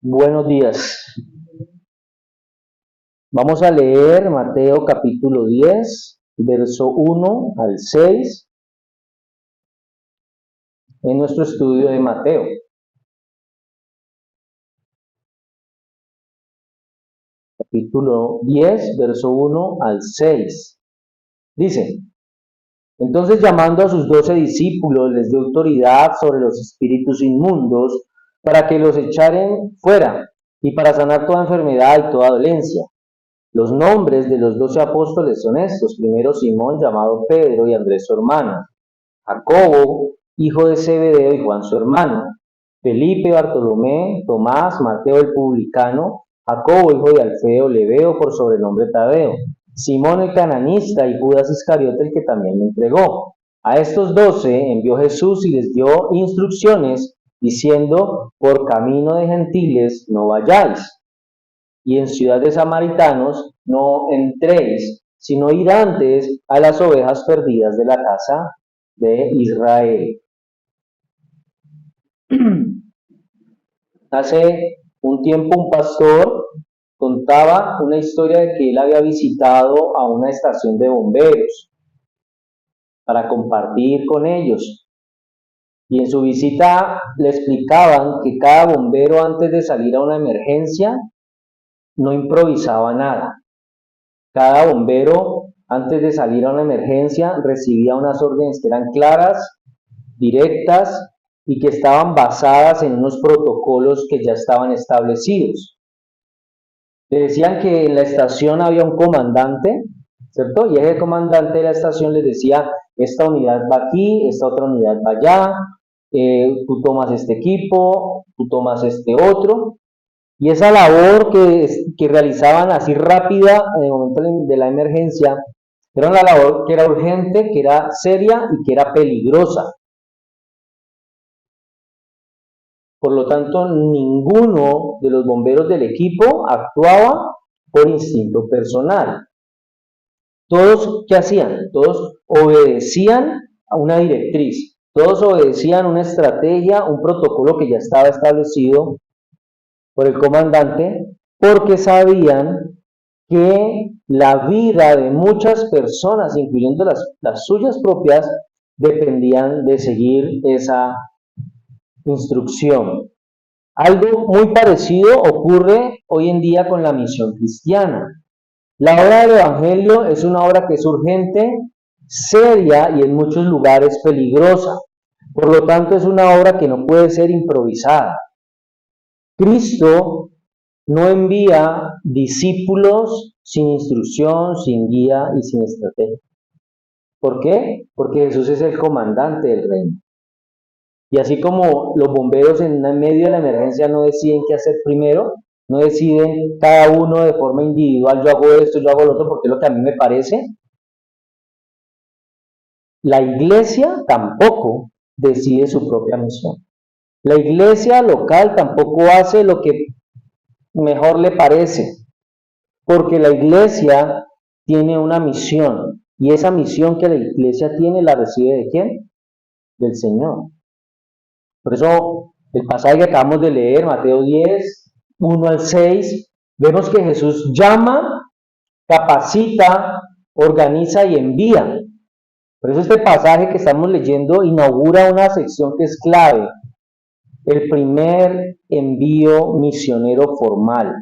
Buenos días. Vamos a leer Mateo capítulo 10, verso 1 al 6, en nuestro estudio de Mateo. Capítulo 10, verso 1 al 6. Dice: Entonces, llamando a sus 12 discípulos, les dio autoridad sobre los espíritus inmundos para que los echaren fuera y para sanar toda enfermedad y toda dolencia. Los nombres de los 12 apóstoles son estos: primero Simón, llamado Pedro, y Andrés su hermano; Jacobo, hijo de Zebedeo, y Juan su hermano; Felipe, Bartolomé, Tomás, Mateo el publicano, Jacobo, hijo de Alfeo, Lebeo por sobrenombre Tadeo, Simón el cananista, y Judas Iscariote, el que también lo entregó. A estos 12 envió Jesús y les dio instrucciones, diciendo: por camino de gentiles no vayáis, y en ciudad de samaritanos no entréis, sino id antes a las ovejas perdidas de la casa de Israel. Hace un tiempo un pastor contaba una historia de que él había visitado a una estación de bomberos para compartir con ellos. Y en su visita le explicaban que cada bombero, antes de salir a una emergencia, no improvisaba nada. Cada bombero, antes de salir a una emergencia, recibía unas órdenes que eran claras, directas y que estaban basadas en unos protocolos que ya estaban establecidos. Le decían que en la estación había un comandante, ¿cierto? Y ese comandante de la estación les decía: esta unidad va aquí, esta otra unidad va allá, tú tomas este equipo, tú tomas este otro. Y esa labor que realizaban así rápida en el momento de la emergencia, era una labor que era urgente, que era seria y que era peligrosa. Por lo tanto, ninguno de los bomberos del equipo actuaba por instinto personal. Todos, ¿qué hacían? Todos obedecían a una directriz, todos obedecían una estrategia, un protocolo que ya estaba establecido por el comandante, porque sabían que la vida de muchas personas, incluyendo las suyas propias, dependían de seguir esa instrucción. Algo muy parecido ocurre hoy en día con la misión cristiana. La obra del Evangelio es una obra que es urgente, seria y en muchos lugares peligrosa. Por lo tanto, es una obra que no puede ser improvisada. Cristo no envía discípulos sin instrucción, sin guía y sin estrategia. ¿Por qué? Porque Jesús es el comandante del reino. Y así como los bomberos en medio de la emergencia no deciden qué hacer primero, no deciden cada uno de forma individual: yo hago esto, yo hago lo otro porque es lo que a mí me parece. La iglesia tampoco decide su propia misión. La iglesia local tampoco hace lo que mejor le parece, porque la iglesia tiene una misión, y esa misión que la iglesia tiene la recibe ¿de quién? Del Señor. Por eso el pasaje que acabamos de leer, Mateo 10, 1 al 6, vemos que Jesús llama, capacita, organiza y envía. Por eso este pasaje que estamos leyendo inaugura una sección que es clave: el primer envío misionero formal.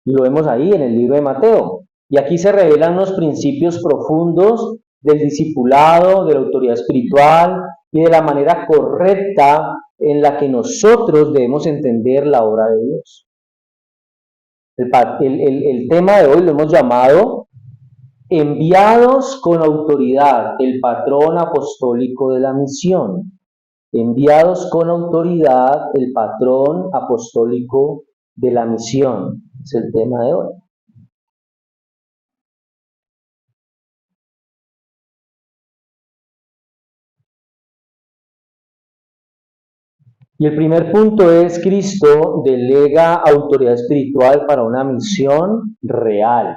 Y lo vemos ahí en el libro de Mateo. Y aquí se revelan los principios profundos del discipulado, de la autoridad espiritual y de la manera correcta en la que nosotros debemos entender la obra de Dios. El tema de hoy lo hemos llamado enviados con autoridad, el patrón apostólico de la misión. Enviados con autoridad, el patrón apostólico de la misión. Es el tema de hoy. Y el primer punto es: Cristo delega autoridad espiritual para una misión real.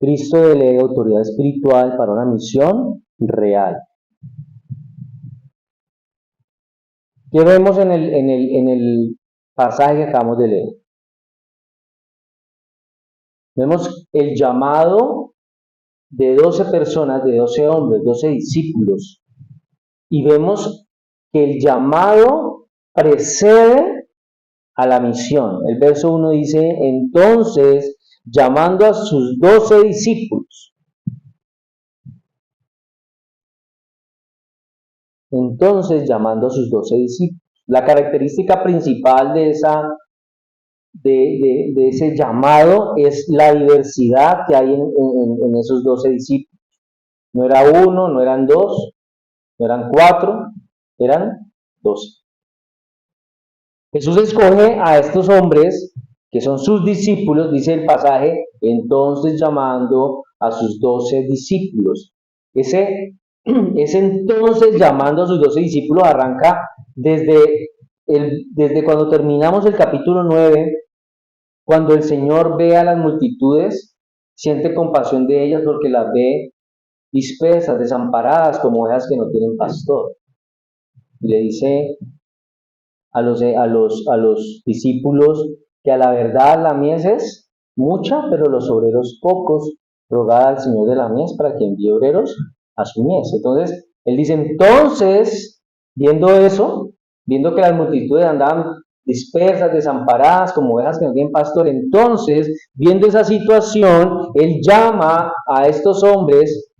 Cristo delega autoridad espiritual para una misión real. ¿Qué vemos en el pasaje que acabamos de leer? Vemos el llamado de 12 personas, de 12 hombres, 12 discípulos, y vemos que el llamado precede a la misión. El verso 1 dice, entonces, llamando a sus 12 discípulos. Entonces, llamando a sus 12 discípulos. La característica principal de ese llamado es la diversidad que hay en esos 12 discípulos. No era uno, no eran dos, no eran 4, eran 12. Jesús escoge a estos hombres que son sus discípulos, dice el pasaje, entonces llamando a sus 12 discípulos. Ese entonces llamando a sus 12 discípulos arranca desde cuando terminamos el capítulo 9, cuando el Señor ve a las multitudes, siente compasión de ellas porque las ve dispersas, desamparadas, como ovejas que no tienen pastor. Y le dice a los discípulos que a la verdad la mies es mucha, pero los obreros pocos. Rogad al Señor de la mies para que envíe obreros a su mies. Entonces, él dice, entonces, viendo eso, viendo que las multitudes andaban dispersas, desamparadas, como ovejas que no tienen pastor, entonces, viendo esa situación, él llama a estos hombres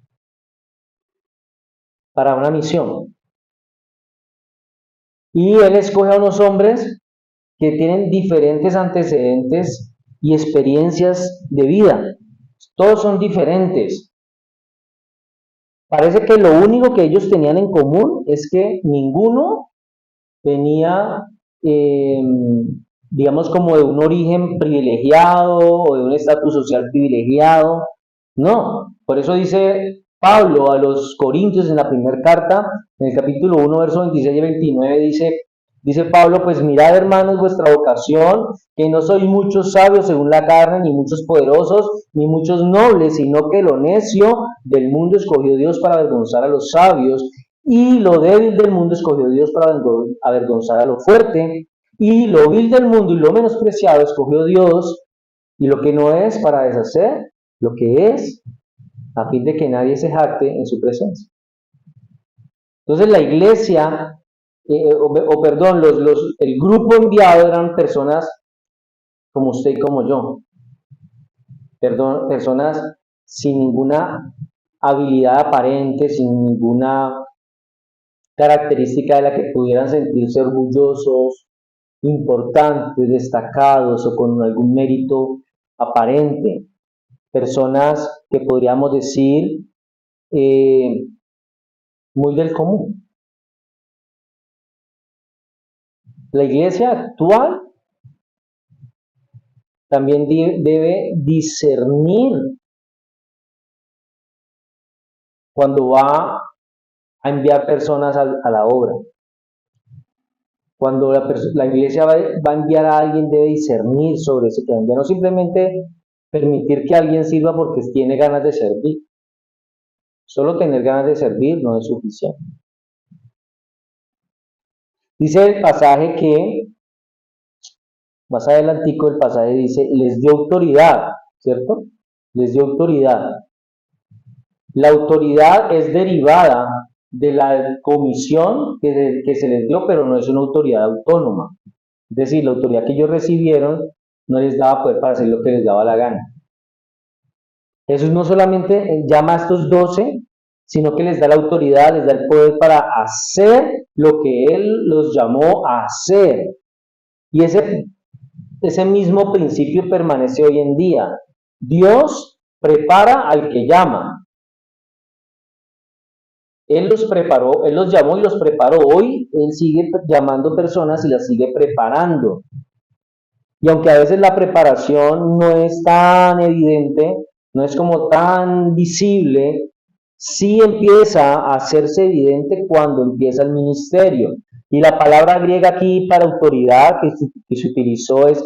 para una misión. Y él escoge a unos hombres que tienen diferentes antecedentes y experiencias de vida. Todos son diferentes. Parece que lo único que ellos tenían en común es que ninguno tenía, digamos, como de un origen privilegiado o de un estatus social privilegiado. No, por eso dice Pablo a los Corintios en la primera carta, en el capítulo 1, versos 26 y 29, dice Pablo, pues mirad hermanos vuestra vocación, que no sois muchos sabios según la carne, ni muchos poderosos, ni muchos nobles, sino que lo necio del mundo escogió Dios para avergonzar a los sabios, y lo débil del mundo escogió Dios para avergonzar a lo fuerte, y lo vil del mundo y lo menospreciado escogió Dios, y lo que no es para deshacer lo que es, a fin de que nadie se jacte en su presencia. Entonces la iglesia, perdón, el grupo enviado eran personas como usted y como yo, personas sin ninguna habilidad aparente, sin ninguna característica de la que pudieran sentirse orgullosos, importantes, destacados o con algún mérito aparente. Personas que podríamos decir muy del común. La iglesia actual también debe discernir cuando va a enviar personas a la obra. Cuando la iglesia va a enviar a alguien, debe discernir sobre ese que envía, no simplemente permitir que alguien sirva porque tiene ganas de servir. Solo tener ganas de servir no es suficiente. Dice el pasaje que, más adelantico el pasaje dice, les dio autoridad, ¿cierto? Les dio autoridad. La autoridad es derivada de la comisión que se les dio, pero no es una autoridad autónoma. Es decir, la autoridad que ellos recibieron no les daba poder para hacer lo que les daba la gana. Jesús no solamente llama a estos 12, sino que les da la autoridad, les da el poder para hacer lo que Él los llamó a hacer. Y ese mismo principio permanece hoy en día. Dios prepara al que llama. Él los preparó, Él los llamó y los preparó. Hoy Él sigue llamando personas y las sigue preparando. Y aunque a veces la preparación no es tan evidente, no es como tan visible, sí empieza a hacerse evidente cuando empieza el ministerio. Y la palabra griega aquí para autoridad que se utilizó es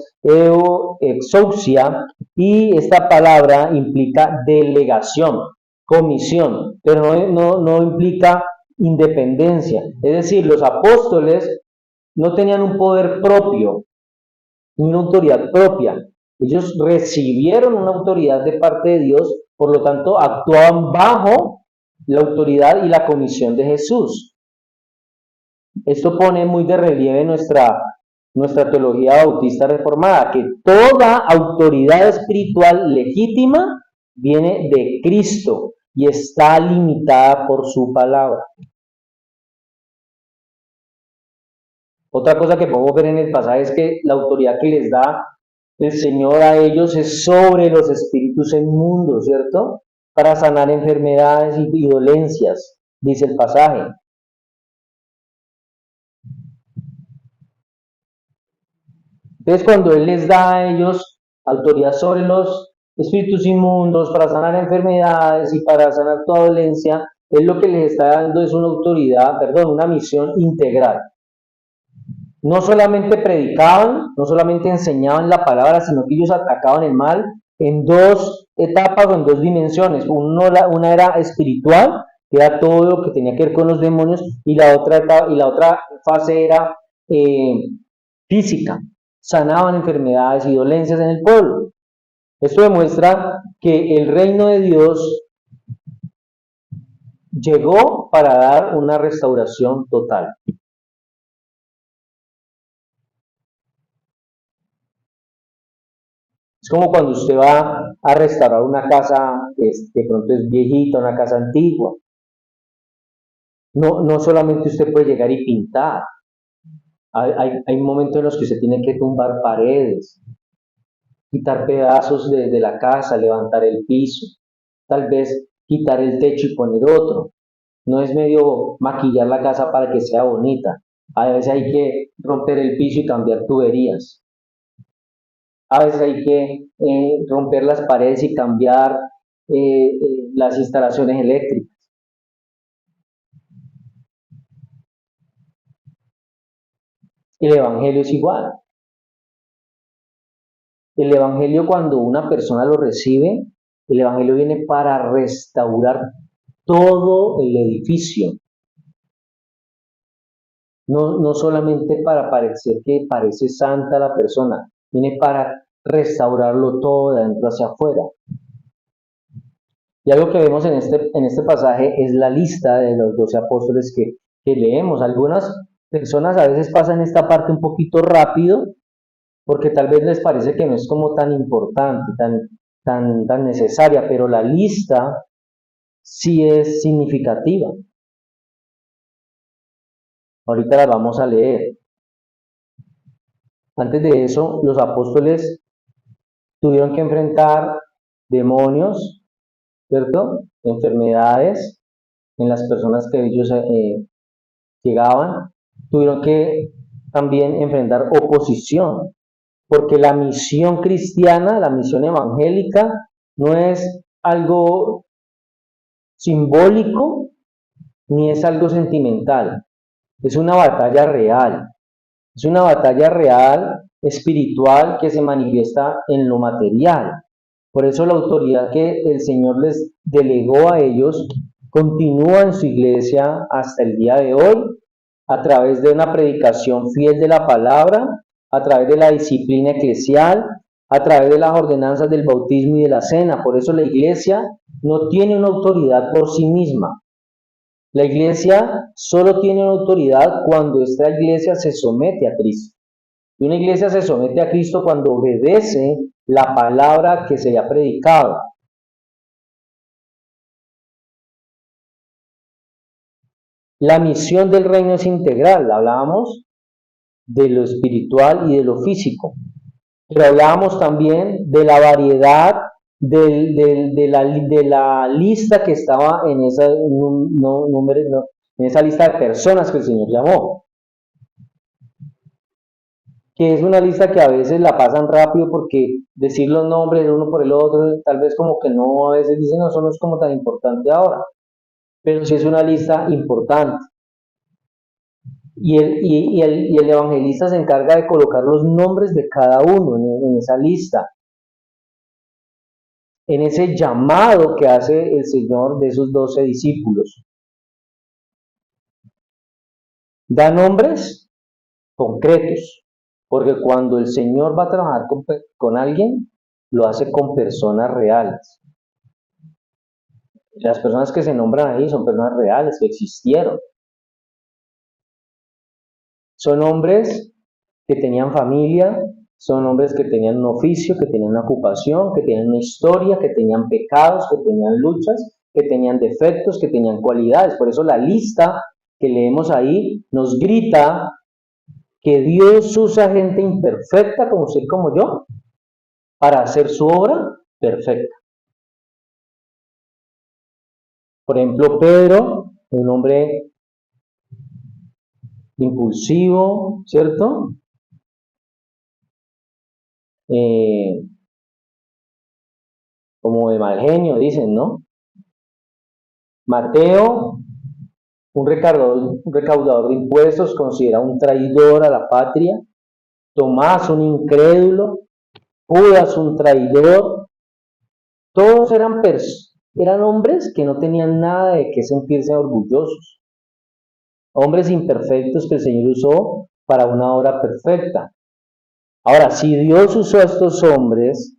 exousia, y esta palabra implica delegación, comisión, pero no implica independencia. Es decir, los apóstoles no tenían un poder propio, ni una autoridad propia. Ellos recibieron una autoridad de parte de Dios, por lo tanto actuaban bajo la autoridad y la comisión de Jesús. Esto pone muy de relieve nuestra teología bautista reformada, que toda autoridad espiritual legítima viene de Cristo y está limitada por su palabra. Otra cosa que podemos ver en el pasaje es que la autoridad que les da el Señor a ellos es sobre los espíritus inmundos, ¿cierto? Para sanar enfermedades y dolencias, dice el pasaje. Entonces, cuando Él les da a ellos autoridad sobre los espíritus inmundos para sanar enfermedades y para sanar toda dolencia, Él lo que les está dando es una autoridad, una misión integral. No solamente predicaban, no solamente enseñaban la palabra, sino que ellos atacaban el mal en dos etapas o en dos dimensiones. Una era espiritual, que era todo lo que tenía que ver con los demonios, y la otra fase era física. Sanaban enfermedades y dolencias en el pueblo. Esto demuestra que el reino de Dios llegó para dar una restauración total. Es como cuando usted va a restaurar una casa que de pronto es viejita, una casa antigua. No solamente usted puede llegar y pintar. Hay momentos en los que usted tiene que tumbar paredes, quitar pedazos de la casa, levantar el piso, tal vez quitar el techo y poner otro. No es medio maquillar la casa para que sea bonita. A veces hay que romper el piso y cambiar tuberías. A veces hay que romper las paredes y cambiar las instalaciones eléctricas. El Evangelio es igual. El Evangelio, cuando una persona lo recibe, el Evangelio viene para restaurar todo el edificio. No solamente para parecer que parece santa la persona, viene para restaurarlo todo de adentro hacia afuera. Y algo que vemos en este pasaje es la lista de los 12 apóstoles que leemos. Algunas personas a veces pasan esta parte un poquito rápido porque tal vez les parece que no es como tan importante, tan necesaria, pero la lista sí es significativa. Ahorita la vamos a leer. Antes de eso, los apóstoles tuvieron que enfrentar demonios, ¿cierto? Enfermedades en las personas que ellos llegaban. Tuvieron que también enfrentar oposición, porque la misión cristiana, la misión evangélica, no es algo simbólico ni es algo sentimental, es una batalla real, es una batalla real espiritual que se manifiesta en lo material. Por eso la autoridad que el Señor les delegó a ellos continúa en su iglesia hasta el día de hoy, a través de una predicación fiel de la palabra, a través de la disciplina eclesial, a través de las ordenanzas del bautismo y de la cena. Por eso la iglesia no tiene una autoridad por sí misma. La iglesia solo tiene una autoridad cuando esta iglesia se somete a Cristo. Y una iglesia se somete a Cristo cuando obedece la palabra que se le ha predicado. La misión del reino es integral. Hablábamos de lo espiritual y de lo físico. Pero hablábamos también de la variedad de la lista que estaba en esa lista de personas que el Señor llamó. Que es una lista que a veces la pasan rápido porque decir los nombres uno por el otro, tal vez como que no, a veces dicen, no, eso no es como tan importante ahora. Pero sí es una lista importante. Y el evangelista se encarga de colocar los nombres de cada uno en esa lista, en ese llamado que hace el Señor de esos 12 discípulos. Da nombres concretos, porque cuando el Señor va a trabajar con alguien, lo hace con personas reales. Las personas que se nombran ahí son personas reales, que existieron. Son hombres que tenían familia, son hombres que tenían un oficio, que tenían una ocupación, que tenían una historia, que tenían pecados, que tenían luchas, que tenían defectos, que tenían cualidades. Por eso la lista que leemos ahí nos grita que Dios usa gente imperfecta como usted y como yo para hacer su obra perfecta. Por ejemplo, Pedro, un hombre impulsivo, ¿cierto? Como de mal genio, dicen, ¿no? Mateo, un recaudador de impuestos, considera un traidor a la patria. Tomás, un incrédulo. Judas, un traidor. Todos eran hombres que no tenían nada de qué sentirse orgullosos. Hombres imperfectos que el Señor usó para una obra perfecta. Ahora, si Dios usó a estos hombres,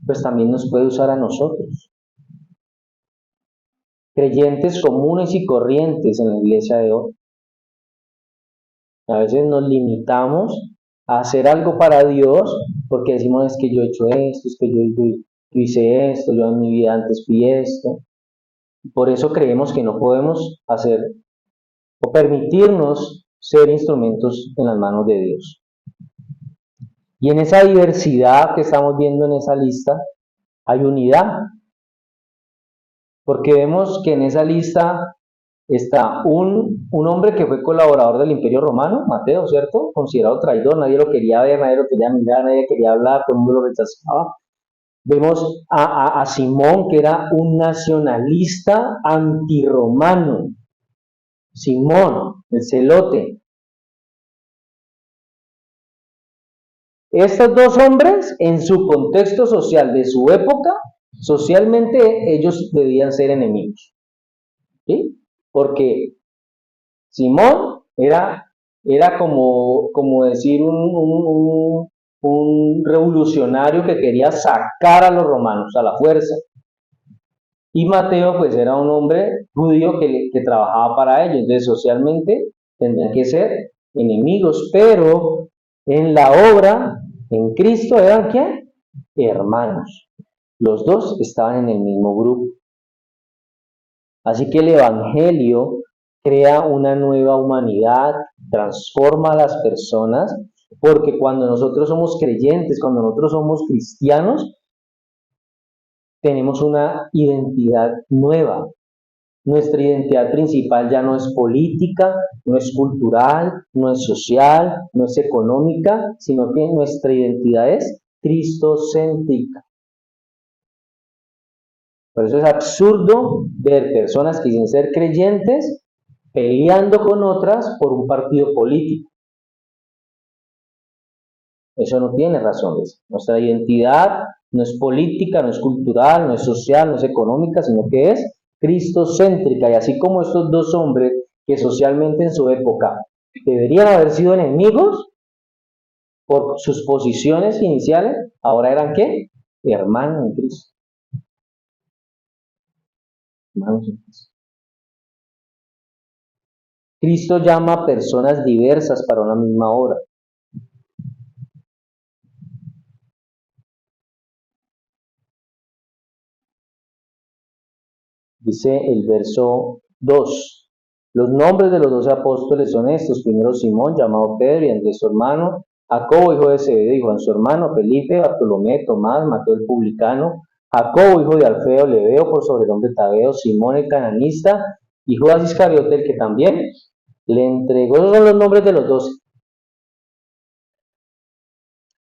pues también nos puede usar a nosotros. Creyentes comunes y corrientes en la iglesia de hoy. A veces nos limitamos a hacer algo para Dios porque decimos es que yo he hecho esto, es que yo hice esto, yo en mi vida antes fui esto. Por eso creemos que no podemos hacer o permitirnos ser instrumentos en las manos de Dios. Y en esa diversidad que estamos viendo en esa lista hay unidad, porque vemos que en esa lista está un hombre que fue colaborador del Imperio Romano, Mateo, ¿cierto? Considerado traidor, nadie lo quería ver, nadie lo quería mirar, nadie quería hablar, todo el mundo lo rechazaba. Vemos a Simón, que era un nacionalista antirromano. Simón, el celote. Estos dos hombres, en su contexto social de su época, socialmente ellos debían ser enemigos. ¿Sí? Porque Simón era como decir un revolucionario que quería sacar a los romanos a la fuerza. Y Mateo pues era un hombre judío que trabajaba para ellos. Entonces socialmente tendrían que ser enemigos, pero en la obra, en Cristo, ¿eran qué? Hermanos. Los dos estaban en el mismo grupo. Así que el Evangelio crea una nueva humanidad, transforma a las personas, porque cuando nosotros somos creyentes, cuando nosotros somos cristianos, tenemos una identidad nueva. Nuestra identidad principal ya no es política, no es cultural, no es social, no es económica, sino que nuestra identidad es cristocéntrica. Por eso es absurdo ver personas que dicen ser creyentes peleando con otras por un partido político. Eso no tiene razón de ser. Nuestra identidad no es política, no es cultural, no es social, no es económica, sino que es cristocéntrica. Y así como estos dos hombres que socialmente en su época deberían haber sido enemigos por sus posiciones iniciales, ahora eran ¿qué? Hermanos en Cristo. Hermanos en Cristo. Cristo llama a personas diversas para una misma obra. Dice el verso 2. Los nombres de los 12 apóstoles son estos. Primero Simón, llamado Pedro, y Andrés su hermano, Jacobo, hijo de Zebedeo, y Juan su hermano, Felipe, Bartolomé, Tomás, Mateo el publicano, Jacobo, hijo de Alfeo, Lebeo, por sobrenombre Tadeo, Simón el cananista, y Judas Iscariote, el que también le entregó. Esos son los nombres de los 12.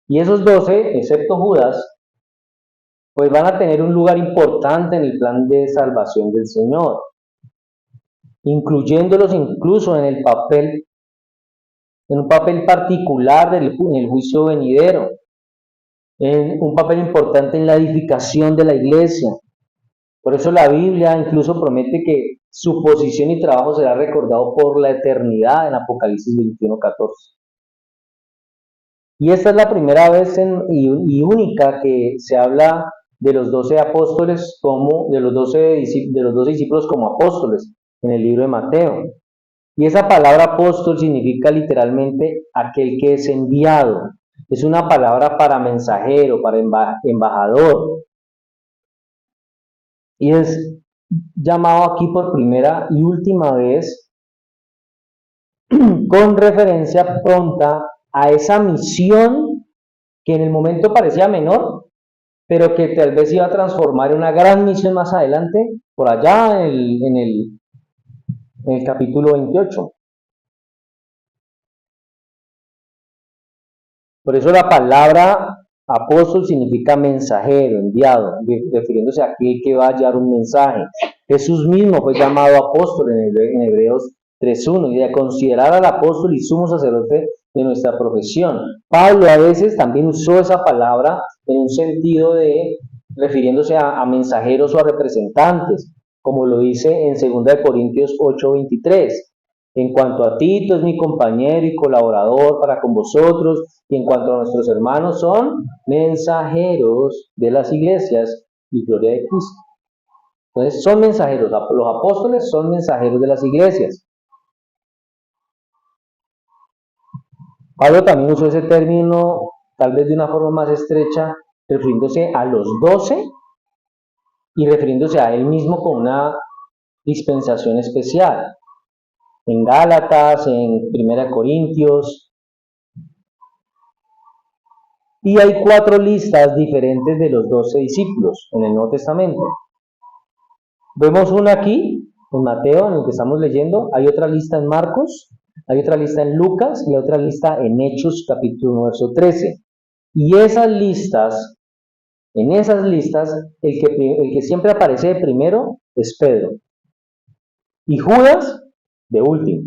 Y esos 12, excepto Judas, pues van a tener un lugar importante en el plan de salvación del Señor, incluyéndolos incluso en un papel particular en el juicio venidero, en un papel importante en la edificación de la iglesia. Por eso la Biblia incluso promete que su posición y trabajo será recordado por la eternidad en Apocalipsis 21:14. Y esta es la primera vez y única que se habla de los 12 apóstoles como, de los 12 discípulos como apóstoles en el libro de Mateo. Y esa palabra apóstol significa literalmente aquel que es enviado. Es una palabra para mensajero, para embajador. Y es llamado aquí por primera y última vez con referencia pronta a esa misión que en el momento parecía menor, pero que tal vez iba a transformar en una gran misión más adelante, por allá en el capítulo 28. Por eso la palabra apóstol significa mensajero, enviado, refiriéndose a aquel que va a hallar un mensaje. Jesús mismo fue llamado apóstol en Hebreos 3:1 y de considerar al apóstol y sumo sacerdote de nuestra profesión. Pablo a veces también usó esa palabra en un sentido de refiriéndose a mensajeros o a representantes, como lo dice en 2 Corintios 8:23. En cuanto a Tito, es mi compañero y colaborador para con vosotros, y en cuanto a nuestros hermanos, son mensajeros de las iglesias y gloria de Cristo. Entonces, son mensajeros, los apóstoles son mensajeros de las iglesias. Pablo también usó ese término, tal vez de una forma más estrecha, refiriéndose a los 12 y refiriéndose a él mismo con una dispensación especial. En Gálatas, en 1 Corintios. Y hay 4 listas diferentes de los 12 discípulos en el Nuevo Testamento. Vemos una aquí, en Mateo, en el que estamos leyendo. Hay otra lista en Marcos, hay otra lista en Lucas y otra lista en Hechos, capítulo 1, verso 13. Y en esas listas, el que siempre aparece de primero es Pedro. Y Judas, de último.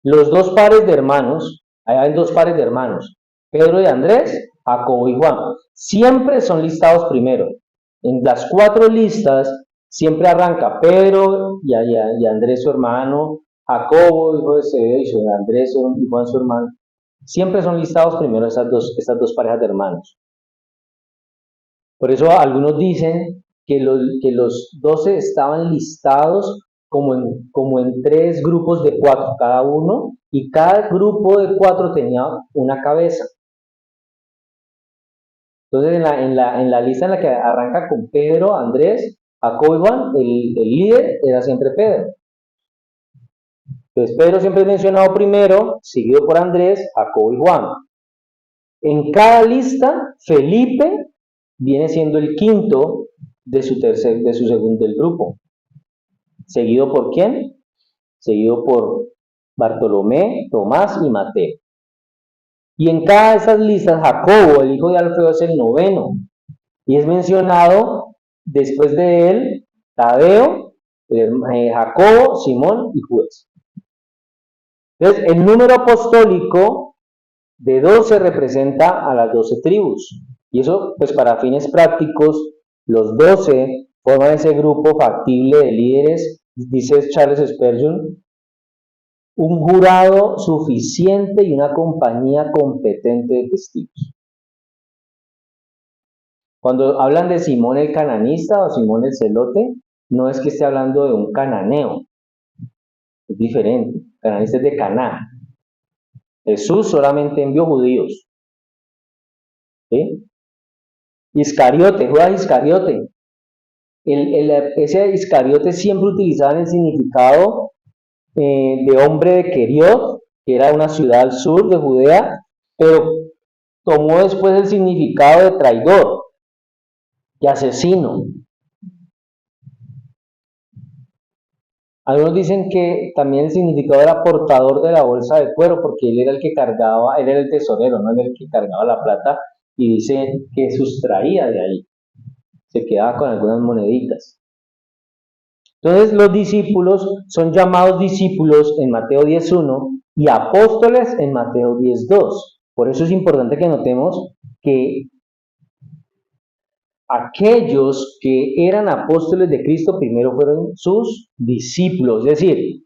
Los 2 pares de hermanos, hay 2 pares de hermanos, Pedro y Andrés, Jacobo y Juan, siempre son listados primero. En las 4 listas siempre arranca Pedro y Andrés su hermano, Jacobo, hijo de Zebedeo, y Andrés y Juan su hermano. Siempre son listados primero estas dos parejas de hermanos. Por eso algunos dicen que los 12 estaban listados como en 3 grupos de 4 cada uno, y cada grupo de 4 tenía una cabeza. Entonces en la lista en la que arranca con Pedro, Andrés, Jacobo y Juan, el líder era siempre Pedro. Entonces Pedro siempre es mencionado primero, seguido por Andrés, Jacobo y Juan. En cada lista, Felipe viene siendo el quinto de su segundo del grupo. ¿Seguido por quién? Seguido por Bartolomé, Tomás y Mateo. Y en cada de esas listas, Jacobo, el hijo de Alfeo, es el noveno. Y es mencionado después de él, Tadeo, Jacobo, Simón y Judas. Entonces, el número apostólico de 12 representa a las 12 tribus. Y eso, pues para fines prácticos, los 12 forman ese grupo factible de líderes, dice Charles Spurgeon, un jurado suficiente y una compañía competente de testigos. Cuando hablan de Simón el cananista o Simón el celote, no es que esté hablando de un cananeo, es diferente. El cananista es de Caná. Jesús solamente envió judíos. ¿Sí? Iscariote, Judas Iscariote. Ese Iscariote siempre utilizaba el significado de hombre de Queriot, que era una ciudad al sur de Judea, pero tomó después el significado de traidor, de asesino. Algunos dicen que también el significado era portador de la bolsa de cuero, porque él era el que cargaba, él era el tesorero, no era el que cargaba la plata, y dice que sustraía de ahí, se quedaba con algunas moneditas. Entonces los discípulos son llamados discípulos en Mateo 10:1 y apóstoles en Mateo 10:2. Por eso es importante que notemos que aquellos que eran apóstoles de Cristo primero fueron sus discípulos, es decir,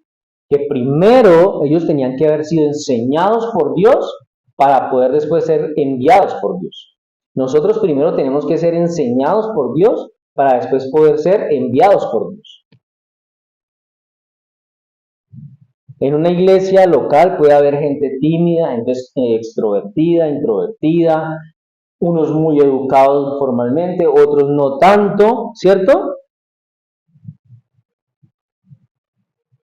que primero ellos tenían que haber sido enseñados por Dios para poder después ser enviados por Dios. Nosotros primero tenemos que ser enseñados por Dios para después poder ser enviados por Dios. En una iglesia local puede haber gente tímida, gente extrovertida, introvertida, unos muy educados formalmente, otros no tanto, ¿cierto?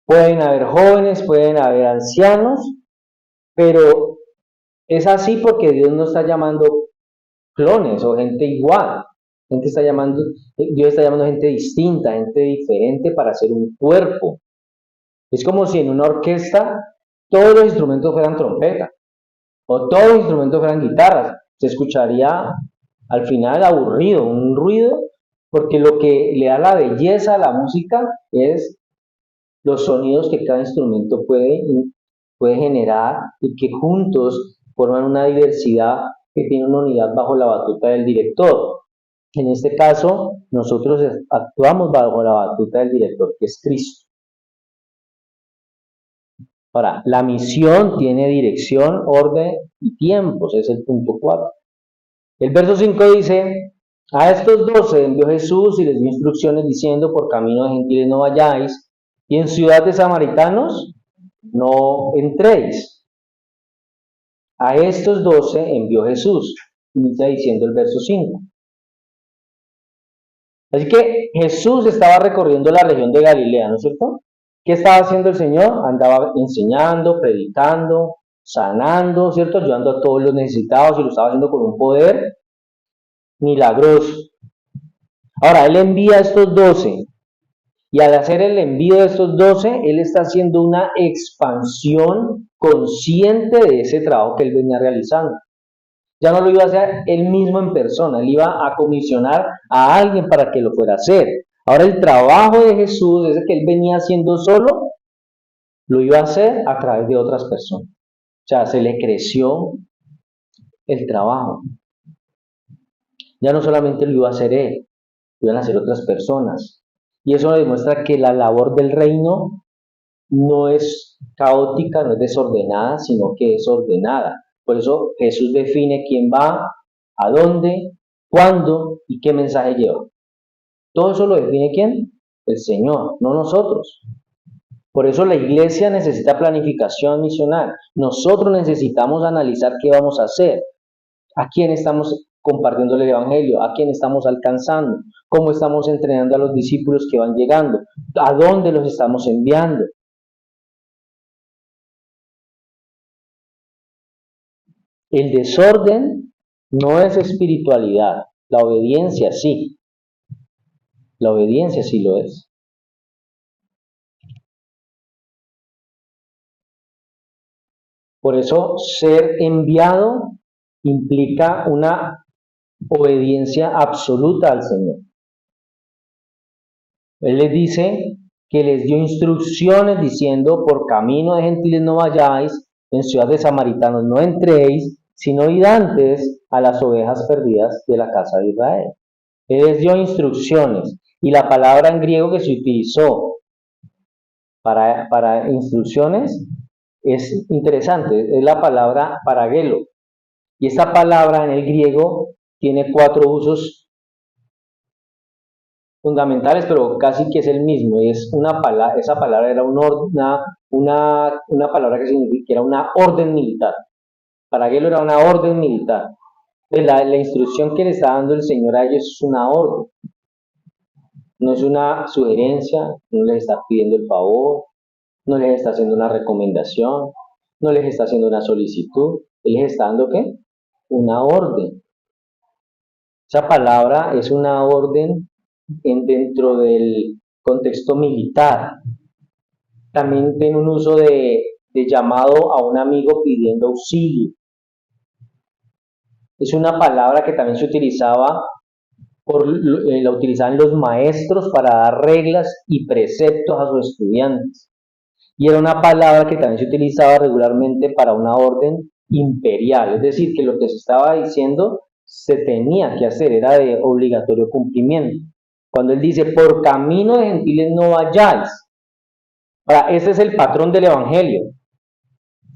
Pueden haber jóvenes, pueden haber ancianos, pero es así porque Dios no está llamando clones o gente igual. Dios está llamando gente distinta, gente diferente para hacer un cuerpo. Es como si en una orquesta todos los instrumentos fueran trompeta o todos los instrumentos fueran guitarras. Se escucharía al final aburrido, un ruido, porque lo que le da la belleza a la música es los sonidos que cada instrumento puede generar y que juntos forman una diversidad que tiene una unidad bajo la batuta del director. En este caso, nosotros actuamos bajo la batuta del director, que es Cristo. Ahora, la misión tiene dirección, orden y tiempos, es el punto 4. El verso 5 dice, a estos 12 envió Jesús y les dio instrucciones diciendo, por camino de gentiles no vayáis, y en ciudad de samaritanos no entréis. A estos 12 envió Jesús, inicia diciendo el verso 5. Así que Jesús estaba recorriendo la región de Galilea, ¿no es cierto? ¿Qué estaba haciendo el Señor? Andaba enseñando, predicando, sanando, ¿cierto? Ayudando a todos los necesitados y lo estaba haciendo con un poder milagroso. Ahora, Él envía a estos 12 y al hacer el envío de estos 12, Él está haciendo una expansión consciente de ese trabajo que Él venía realizando. Ya no lo iba a hacer Él mismo en persona, Él iba a comisionar a alguien para que lo fuera a hacer. Ahora el trabajo de Jesús, ese que Él venía haciendo solo, lo iba a hacer a través de otras personas. O sea, se le creció el trabajo. Ya no solamente lo iba a hacer Él, lo iban a hacer otras personas. Y eso demuestra que la labor del reino no es caótica, no es desordenada, sino que es ordenada. Por eso Jesús define quién va, a dónde, cuándo y qué mensaje lleva. Todo eso lo define ¿quién? El Señor, no nosotros. Por eso la iglesia necesita planificación misional. Nosotros necesitamos analizar qué vamos a hacer, a quién estamos compartiendo el evangelio, a quién estamos alcanzando, cómo estamos entrenando a los discípulos que van llegando, a dónde los estamos enviando. El desorden no es espiritualidad, la obediencia sí. La obediencia sí lo es. Por eso ser enviado implica una obediencia absoluta al Señor. Él les dice que les dio instrucciones diciendo, por camino de gentiles no vayáis, en ciudad de samaritanos no entréis, sino id antes a las ovejas perdidas de la casa de Israel. Él les dio instrucciones y la palabra en griego que se utilizó para instrucciones es interesante, es la palabra paragelo. Y esta palabra en el griego tiene 4 usos fundamentales, pero casi que es el mismo. Es esa palabra era una palabra que significa que era una orden militar. Paragelo era una orden militar. La instrucción que le está dando el Señor a ellos es una orden. No es una sugerencia, no les está pidiendo el favor, no les está haciendo una recomendación, no les está haciendo una solicitud. Él les está dando ¿qué? Una orden. Esa palabra es una orden dentro del contexto militar. También tiene un uso de llamado a un amigo pidiendo auxilio. Es una palabra que también se utilizaba la utilizaban los maestros para dar reglas y preceptos a sus estudiantes. Y era una palabra que también se utilizaba regularmente para una orden imperial, es decir, que lo que se estaba diciendo se tenía que hacer, era de obligatorio cumplimiento. Cuando él dice, por camino de gentiles no vayáis. Ahora, ese es el patrón del Evangelio.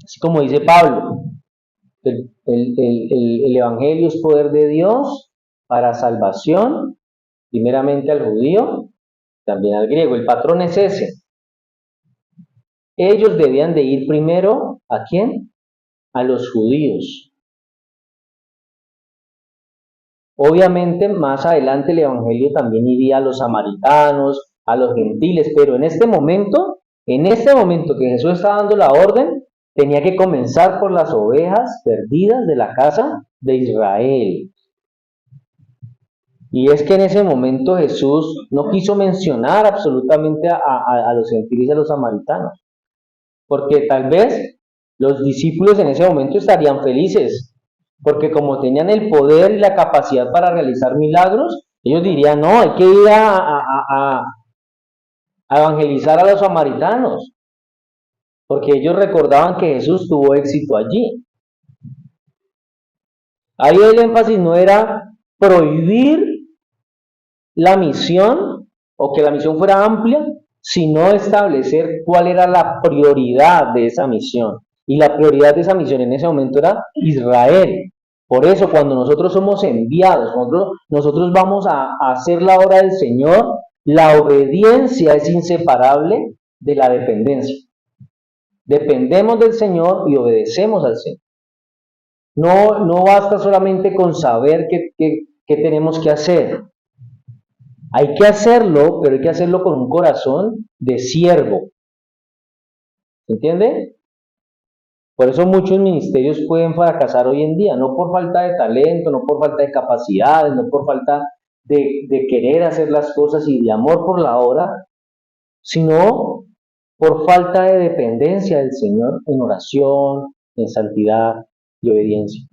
Así como dice Pablo, el Evangelio es poder de Dios para salvación, primeramente al judío, también al griego. El patrón es ese. Ellos debían de ir primero, ¿a quién? A los judíos. Obviamente, más adelante el Evangelio también iría a los samaritanos, a los gentiles, pero en este momento que Jesús está dando la orden, tenía que comenzar por las ovejas perdidas de la casa de Israel. Y es que en ese momento Jesús no quiso mencionar absolutamente a los gentiles y a los samaritanos, porque tal vez los discípulos en ese momento estarían felices, porque como tenían el poder y la capacidad para realizar milagros, ellos dirían, no, hay que ir a evangelizar a los samaritanos, porque ellos recordaban que Jesús tuvo éxito allí. Ahí el énfasis no era prohibir la misión o que la misión fuera amplia, sino establecer cuál era la prioridad de esa misión. Y la prioridad de esa misión en ese momento era Israel. Por eso cuando nosotros somos enviados, nosotros vamos a hacer la obra del Señor, la obediencia es inseparable de la dependencia. Dependemos del Señor y obedecemos al Señor. No basta solamente con saber qué tenemos que hacer. Hay que hacerlo, pero hay que hacerlo con un corazón de siervo. ¿Se entiende? Por eso muchos ministerios pueden fracasar hoy en día, no por falta de talento, no por falta de capacidades, no por falta de querer hacer las cosas y de amor por la obra, sino por falta de dependencia del Señor en oración, en santidad y obediencia.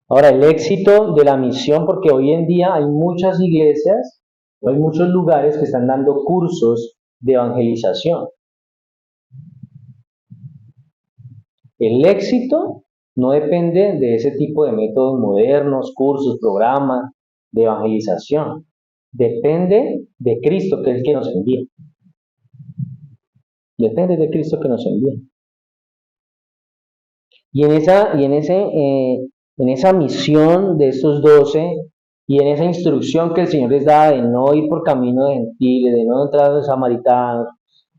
Ahora, el éxito de la misión, porque hoy en día hay muchas iglesias, hay muchos lugares que están dando cursos de evangelización. El éxito no depende de ese tipo de métodos modernos, cursos, programas de evangelización. Depende de Cristo, que es el que nos envía. Depende de Cristo que nos envía. Y en esa misión de estos 12 y en esa instrucción que el Señor les da de no ir por camino de gentiles, de no entrar a los samaritanos,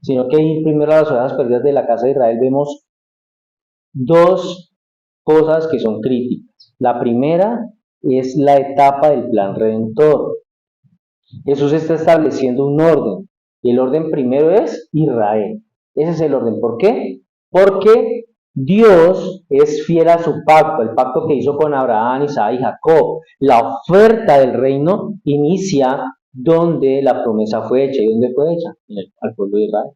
sino que ir primero a las ovejas perdidas de la casa de Israel, vemos dos cosas que son críticas. La primera es la etapa del plan redentor. Jesús está estableciendo un orden, y el orden primero es Israel. Ese es el orden. ¿Por qué? Porque Dios es fiel a su pacto, el pacto que hizo con Abraham, Isaac y Jacob. La oferta del reino inicia donde la promesa fue hecha. ¿Y dónde fue hecha? Al pueblo de Israel.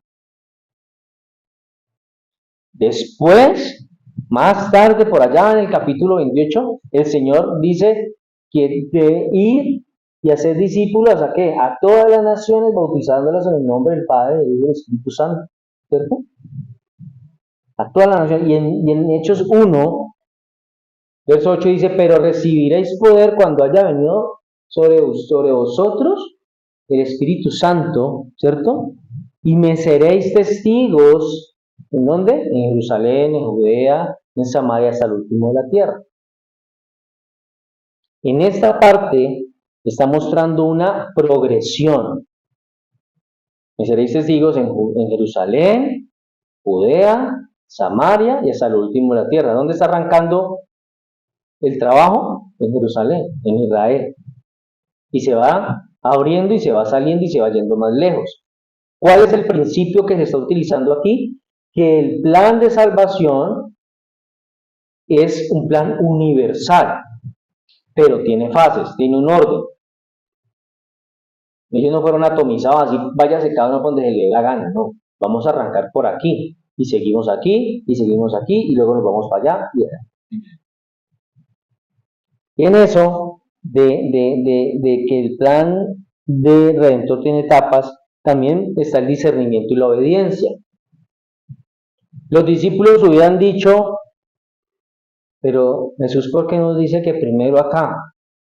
Después, más tarde, por allá en el capítulo 28, el Señor dice que de ir y hacer discípulos ¿a qué? A todas las naciones, bautizándolas en el nombre del Padre, del Hijo y del Espíritu Santo. ¿Cierto? A todas las naciones. Y en Hechos 1, verso 8 dice, pero recibiréis poder cuando haya venido sobre vosotros el Espíritu Santo, ¿cierto? Y me seréis testigos, ¿en dónde? En Jerusalén, en Judea, en Samaria, hasta el último de la tierra. En esta parte está mostrando una progresión. Me seréis testigos en Jerusalén, Judea, Samaria y hasta el último de la tierra. ¿Dónde está arrancando el trabajo? En Jerusalén, en Israel. Y se va abriendo y se va saliendo y se va yendo más lejos. ¿Cuál es el principio que se está utilizando aquí? Que el plan de salvación es un plan universal, pero tiene fases, tiene un orden. Ellos no fueron atomizados así, váyase cada uno donde se le dé la gana, no. Vamos a arrancar por aquí, y seguimos aquí, y luego nos vamos para allá. Y en eso, de que el plan de Redentor tiene etapas, también está el discernimiento y la obediencia. Los discípulos hubieran dicho, Pero Jesús, ¿por qué nos dice que primero acá?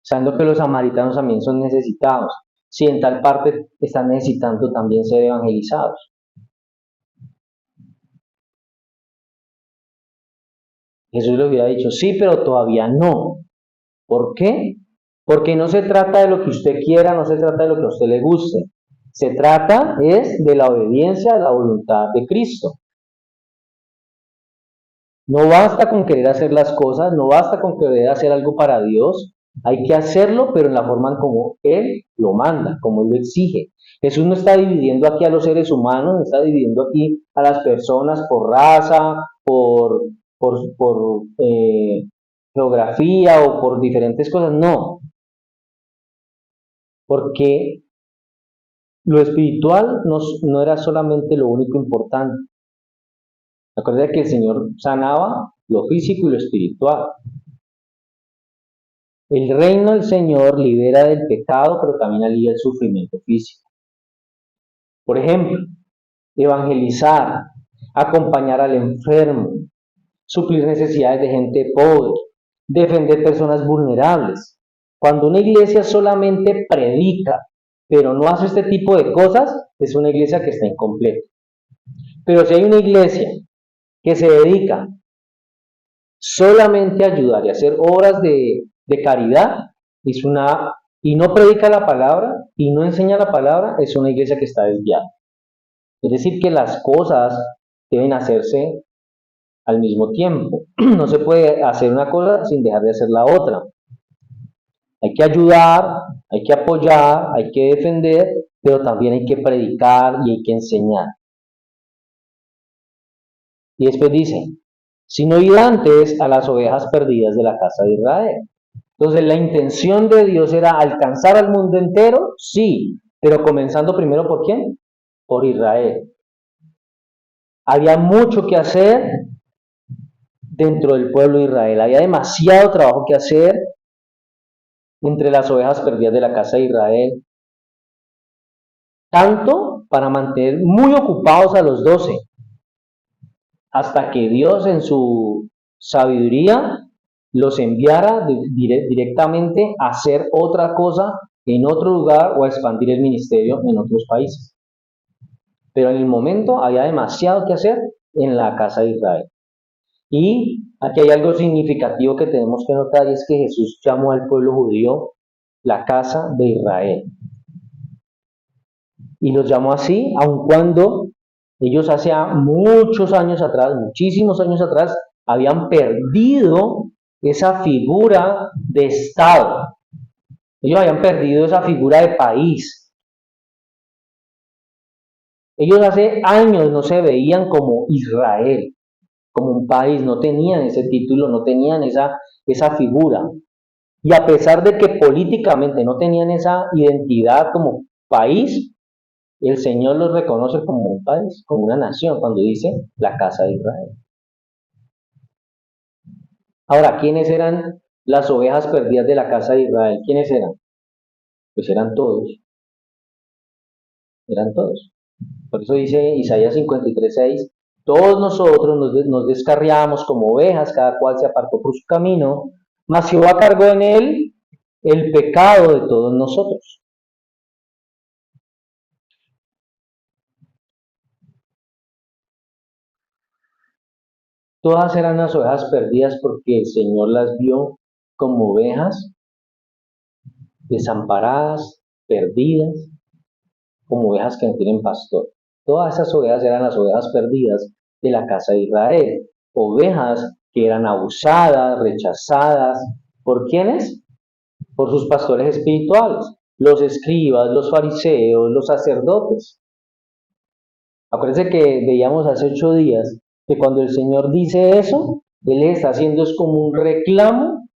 Sabiendo que los samaritanos también son necesitados. Si en tal parte están necesitando también ser evangelizados. Jesús le hubiera dicho, sí, pero todavía no. ¿Por qué? Porque no se trata de lo que usted quiera, no se trata de lo que a usted le guste. Se trata es de la obediencia a la voluntad de Cristo. No basta con querer hacer las cosas, no basta con querer hacer algo para Dios. Hay que hacerlo, pero en la forma en como Él lo manda, como Él lo exige. Jesús no está dividiendo aquí a los seres humanos, no está dividiendo aquí a las personas por raza, por geografía o por diferentes cosas. No, porque lo espiritual no era solamente lo único importante. Acuérdense que el Señor sanaba lo físico y lo espiritual. El reino del Señor libera del pecado, pero también alivia el sufrimiento físico. Por ejemplo, evangelizar, acompañar al enfermo, suplir necesidades de gente pobre, defender personas vulnerables. Cuando una iglesia solamente predica, pero no hace este tipo de cosas, es una iglesia que está incompleta. Pero si hay una iglesia que se dedica solamente a ayudar y a hacer obras de caridad, es una, y no predica la palabra y no enseña la palabra, es una iglesia que está desviada. Es decir, que las cosas deben hacerse al mismo tiempo. No se puede hacer una cosa sin dejar de hacer la otra. Hay que ayudar, hay que apoyar, hay que defender, pero también hay que predicar y hay que enseñar. Y después dice, sino ir antes a las ovejas perdidas de la casa de Israel. Entonces, la intención de Dios era alcanzar al mundo entero, sí, pero comenzando primero por quién? Por Israel. Había mucho que hacer dentro del pueblo de Israel, había demasiado trabajo que hacer entre las ovejas perdidas de la casa de Israel, tanto para mantener muy ocupados a los 12, hasta que Dios en su sabiduría los enviara directamente a hacer otra cosa en otro lugar o a expandir el ministerio en otros países. Pero en el momento había demasiado que hacer en la casa de Israel. Y aquí hay algo significativo que tenemos que notar, y es que Jesús llamó al pueblo judío la casa de Israel. Y los llamó así, aun cuando ellos hace muchos años atrás, muchísimos años atrás, habían perdido esa figura de Estado. Ellos habían perdido esa figura de país. Ellos hace años no se veían como Israel, como un país, no tenían ese título, no tenían esa figura. Y a pesar de que políticamente no tenían esa identidad como país, el Señor los reconoce como un país, como una nación, cuando dice la casa de Israel. Ahora, ¿quiénes eran las ovejas perdidas de la casa de Israel? ¿Quiénes eran? Pues eran todos, eran todos. Por eso dice Isaías 53:6, todos nosotros nos descarriamos como ovejas, cada cual se apartó por su camino, mas Jehová cargó en él el pecado de todos nosotros. Todas eran las ovejas perdidas porque el Señor las vio como ovejas desamparadas, perdidas, como ovejas que no tienen pastor. Todas esas ovejas eran las ovejas perdidas de la casa de Israel. Ovejas que eran abusadas, rechazadas. ¿Por quiénes? Por sus pastores espirituales, los escribas, los fariseos, los sacerdotes. Acuérdense que veíamos hace 8 días que cuando el Señor dice eso, Él está haciendo es como un reclamo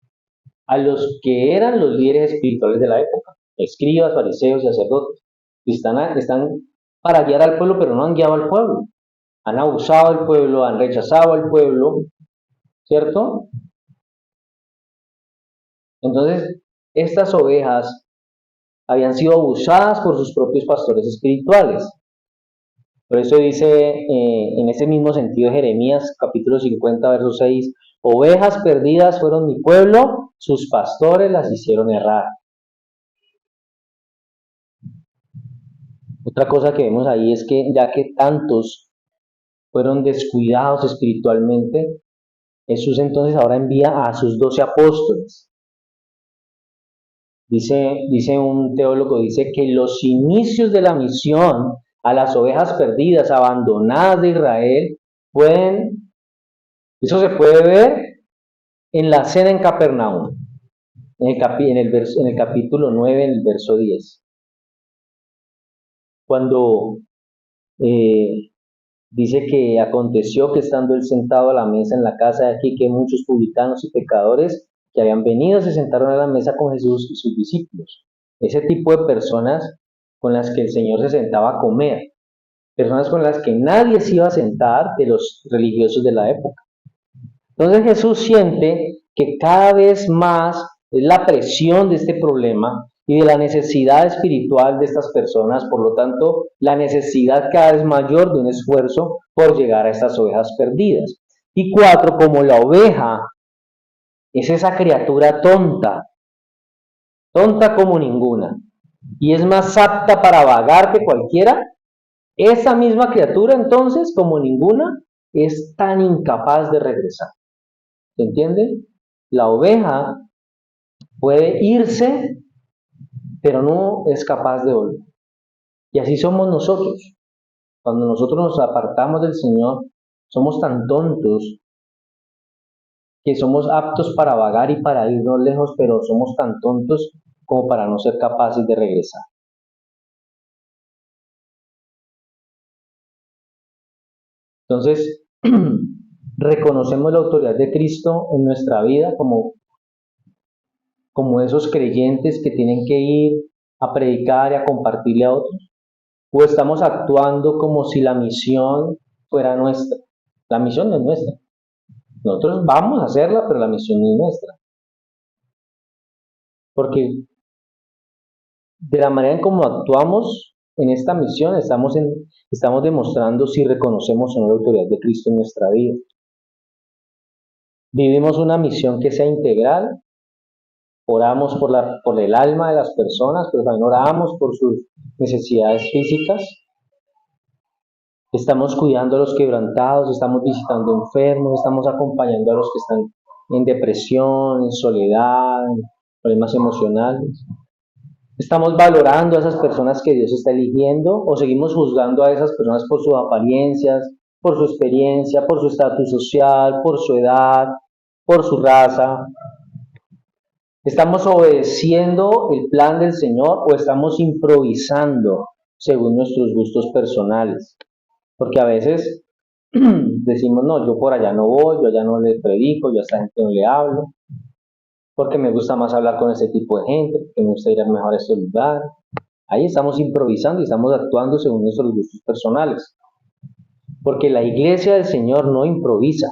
a los que eran los líderes espirituales de la época, escribas, fariseos y sacerdotes. Están para guiar al pueblo, pero no han guiado al pueblo. Han abusado al pueblo, han rechazado al pueblo, ¿cierto? Entonces, estas ovejas habían sido abusadas por sus propios pastores espirituales. Por eso dice en ese mismo sentido Jeremías capítulo 50, verso 6, Ovejas perdidas fueron mi pueblo, sus pastores las hicieron errar. Otra cosa que vemos ahí es que ya que tantos fueron descuidados espiritualmente, Jesús entonces ahora envía a sus 12 apóstoles. Dice un teólogo, dice que los inicios de la misión a las ovejas perdidas, abandonadas de Israel, eso se puede ver en la cena en Capernaum, en el capítulo 9, en el verso 10. Cuando dice que aconteció que estando él sentado a la mesa en la casa de aquí, que muchos publicanos y pecadores que habían venido se sentaron a la mesa con Jesús y sus discípulos. Ese tipo de personas con las que el Señor se sentaba a comer, personas con las que nadie se iba a sentar de los religiosos de la época. Entonces Jesús siente que cada vez más es la presión de este problema y de la necesidad espiritual de estas personas, por lo tanto, la necesidad cada vez mayor de un esfuerzo por llegar a estas ovejas perdidas. Y 4, como la oveja es esa criatura tonta, tonta como ninguna, y es más apta para vagar que cualquiera, esa misma criatura entonces, como ninguna, es tan incapaz de regresar. ¿Se entiende? La oveja puede irse, pero no es capaz de volver. Y así somos nosotros. Cuando nosotros nos apartamos del Señor, somos tan tontos que somos aptos para vagar y para irnos lejos, pero somos tan tontos como para no ser capaces de regresar. Entonces, reconocemos la autoridad de Cristo en nuestra vida como esos creyentes que tienen que ir a predicar y a compartirle a otros. ¿O estamos actuando como si la misión fuera nuestra? La misión no es nuestra. Nosotros vamos a hacerla, pero la misión no es nuestra. Porque de la manera en cómo actuamos en esta misión, estamos demostrando si reconocemos o no la autoridad de Cristo en nuestra vida. Vivimos una misión que sea integral, oramos por el alma de las personas, pero también oramos por sus necesidades físicas. Estamos cuidando a los quebrantados, estamos visitando enfermos, estamos acompañando a los que están en depresión, en soledad, en problemas emocionales. ¿Estamos valorando a esas personas que Dios está eligiendo o seguimos juzgando a esas personas por sus apariencias, por su experiencia, por su estatus social, por su edad, por su raza? ¿Estamos obedeciendo el plan del Señor o estamos improvisando según nuestros gustos personales? Porque a veces decimos, no, yo por allá no voy, yo allá no le predico, yo a esta gente no le hablo, porque me gusta más hablar con ese tipo de gente, porque me gusta ir mejor a estos lugares. Ahí estamos improvisando y estamos actuando según nuestros gustos personales. Porque la iglesia del Señor no improvisa.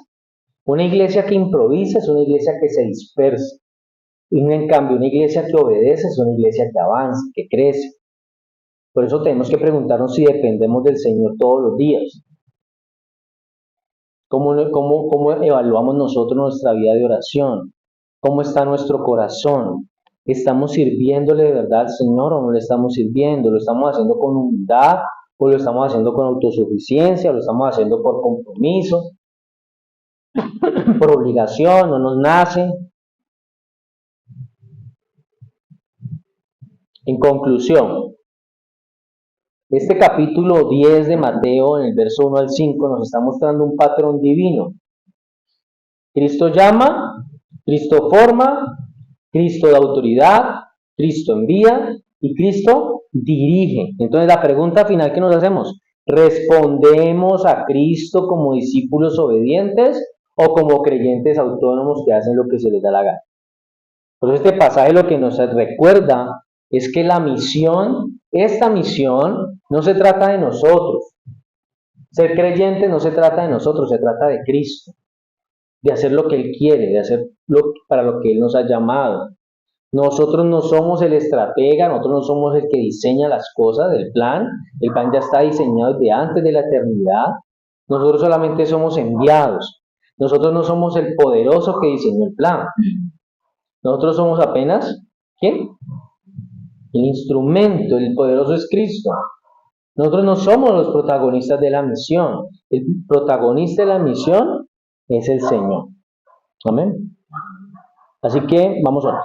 Una iglesia que improvisa es una iglesia que se dispersa. Y en cambio, una iglesia que obedece es una iglesia que avanza, que crece. Por eso tenemos que preguntarnos si dependemos del Señor todos los días. ¿Cómo evaluamos nosotros nuestra vida de oración? ¿Cómo está nuestro corazón? ¿Estamos sirviéndole de verdad al Señor o no le estamos sirviendo? ¿Lo estamos haciendo con humildad o lo estamos haciendo con autosuficiencia? ¿Lo estamos haciendo por compromiso? ¿Por obligación? ¿No nos nace? En conclusión, este capítulo 10 de Mateo, en el verso 1 al 5, nos está mostrando un patrón divino. Cristo llama, Cristo forma, Cristo da autoridad, Cristo envía y Cristo dirige. Entonces la pregunta final que nos hacemos, ¿respondemos a Cristo como discípulos obedientes o como creyentes autónomos que hacen lo que se les da la gana? Por eso este pasaje lo que nos recuerda es que esta misión no se trata de nosotros. Ser creyente no se trata de nosotros, se trata de Cristo, de hacer lo que Él quiere, de hacer para lo que Él nos ha llamado. Nosotros no somos el estratega, nosotros no somos el que diseña las cosas, el plan ya está diseñado desde antes de la eternidad. Nosotros solamente somos enviados. Nosotros no somos el poderoso que diseñó el plan. Nosotros somos apenas, ¿quién? El instrumento, el poderoso es Cristo. Nosotros no somos los protagonistas de la misión. El protagonista de la misión es el Señor. Amén. Así que vamos a orar.